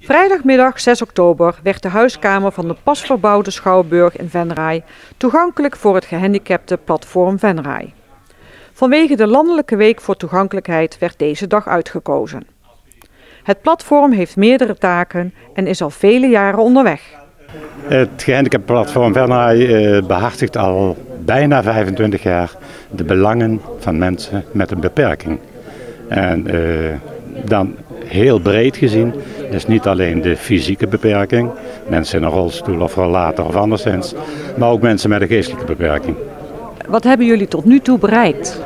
Vrijdagmiddag 6 oktober werd de huiskamer van de pas verbouwde Schouwburg in Venray toegankelijk voor het gehandicaptenplatform Venray. Vanwege de Landelijke Week voor Toegankelijkheid werd deze dag uitgekozen. Het platform heeft meerdere taken en is al vele jaren onderweg. Het gehandicaptenplatform Venray behartigt al bijna 25 jaar de belangen van mensen met een beperking. En dan heel breed gezien, dus niet alleen de fysieke beperking, mensen in een rolstoel of rollator of anderszins, maar ook mensen met een geestelijke beperking. Wat hebben jullie tot nu toe bereikt?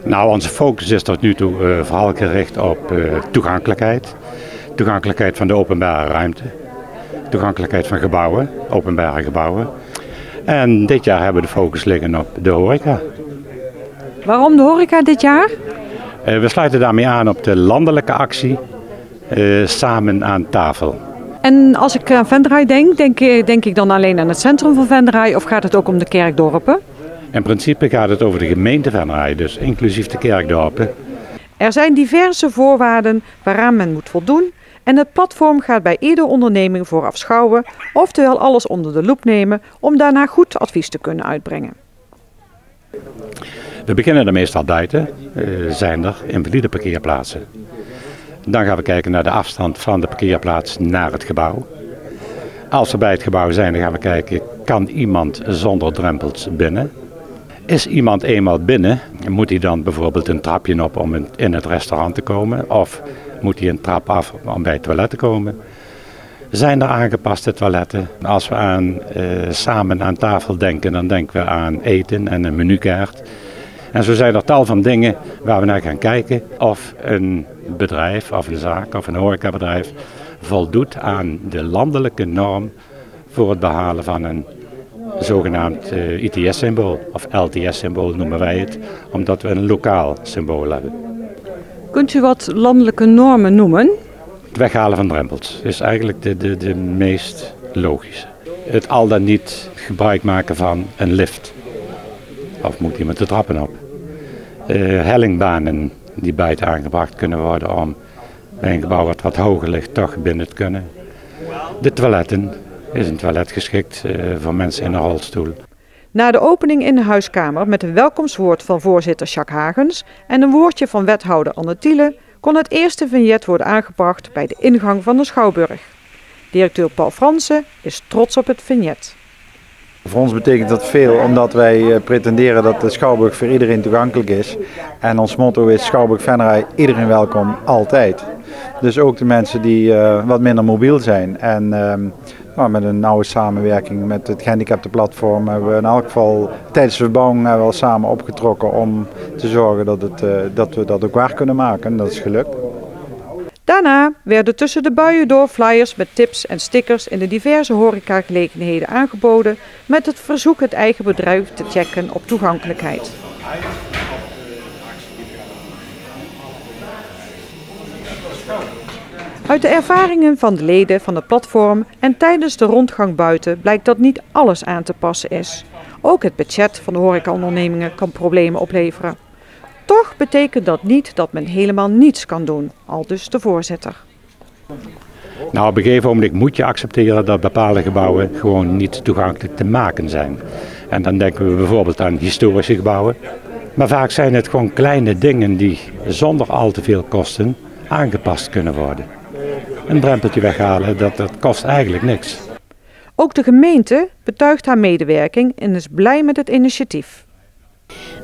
Nou, onze focus is tot nu toe vooral gericht op toegankelijkheid. Toegankelijkheid van de openbare ruimte. Toegankelijkheid van gebouwen, openbare gebouwen. En dit jaar hebben we de focus liggen op de horeca. Waarom de horeca dit jaar? We sluiten daarmee aan op de landelijke actie Samen aan tafel. En als ik aan Venray denk ik dan alleen aan het centrum van Venray of gaat het ook om de kerkdorpen? In principe gaat het over de gemeente Venray, dus inclusief de kerkdorpen. Er zijn diverse voorwaarden waaraan men moet voldoen en het platform gaat bij iedere onderneming vooraf schouwen, oftewel alles onder de loep nemen om daarna goed advies te kunnen uitbrengen. We beginnen er meestal buiten, zijn er invalide parkeerplaatsen. Dan gaan we kijken naar de afstand van de parkeerplaats naar het gebouw. Als we bij het gebouw zijn, dan gaan we kijken, kan iemand zonder drempels binnen? Is iemand eenmaal binnen, moet hij dan bijvoorbeeld een trapje op om in het restaurant te komen? Of moet hij een trap af om bij het toilet te komen? Zijn er aangepaste toiletten? Als we aan samen aan tafel denken, dan denken we aan eten en een menukaart. En zo zijn er tal van dingen waar we naar gaan kijken of een bedrijf of een zaak of een horecabedrijf voldoet aan de landelijke norm voor het behalen van een zogenaamd ITS-symbool of LTS-symbool noemen wij het, omdat we een lokaal symbool hebben. Kunt u wat landelijke normen noemen? Het weghalen van drempels is eigenlijk de meest logische. Het al dan niet gebruik maken van een lift. Of moet iemand de trappen op. Hellingbanen die buiten aangebracht kunnen worden om bij een gebouw wat hoger ligt toch binnen te kunnen. De toiletten. Is een toilet geschikt voor mensen in een rolstoel. Na de opening in de huiskamer met een welkomstwoord van voorzitter Jacques Hagens en een woordje van wethouder Anne Thiele kon het eerste vignet worden aangebracht bij de ingang van de Schouwburg. Directeur Paul Fransen is trots op het vignet. Voor ons betekent dat veel omdat wij pretenderen dat de Schouwburg voor iedereen toegankelijk is. En ons motto is Schouwburg Venray, iedereen welkom, altijd. Dus ook de mensen die wat minder mobiel zijn. En met een nauwe samenwerking met het gehandicaptenplatform hebben we in elk geval tijdens de verbouwing wel samen opgetrokken om te zorgen dat we dat ook waar kunnen maken. En dat is gelukt. Daarna werden tussen de buien door flyers met tips en stickers in de diverse horecagelegenheden aangeboden met het verzoek het eigen bedrijf te checken op toegankelijkheid. Uit de ervaringen van de leden van het platform en tijdens de rondgang buiten blijkt dat niet alles aan te passen is. Ook het budget van de horecaondernemingen kan problemen opleveren. Toch betekent dat niet dat men helemaal niets kan doen, aldus de voorzitter. Nou, op een gegeven moment moet je accepteren dat bepaalde gebouwen gewoon niet toegankelijk te maken zijn. En dan denken we bijvoorbeeld aan historische gebouwen. Maar vaak zijn het gewoon kleine dingen die zonder al te veel kosten aangepast kunnen worden. Een drempeltje weghalen, dat kost eigenlijk niks. Ook de gemeente betuigt haar medewerking en is blij met het initiatief.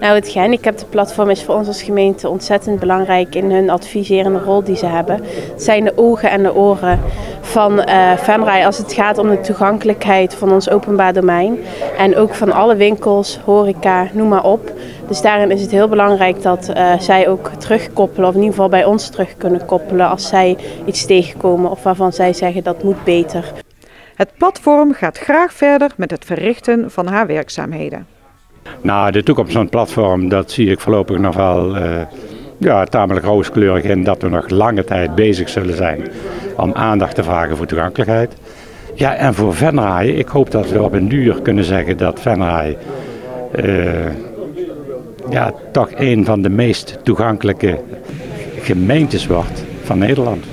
Nou, het gehandicaptenplatform is voor ons als gemeente ontzettend belangrijk in hun adviserende rol die ze hebben. Het zijn de ogen en de oren van Venray als het gaat om de toegankelijkheid van ons openbaar domein. En ook van alle winkels, horeca, noem maar op. Dus daarin is het heel belangrijk dat zij ook terugkoppelen, of in ieder geval bij ons terug kunnen koppelen als zij iets tegenkomen of waarvan zij zeggen dat moet beter. Het platform gaat graag verder met het verrichten van haar werkzaamheden. Nou, de toekomst van het platform, dat zie ik voorlopig nog wel tamelijk rooskleurig in dat we nog lange tijd bezig zullen zijn om aandacht te vragen voor toegankelijkheid. Ja, en voor Venray, ik hoop dat we op een duur kunnen zeggen dat Venray toch een van de meest toegankelijke gemeentes wordt van Nederland.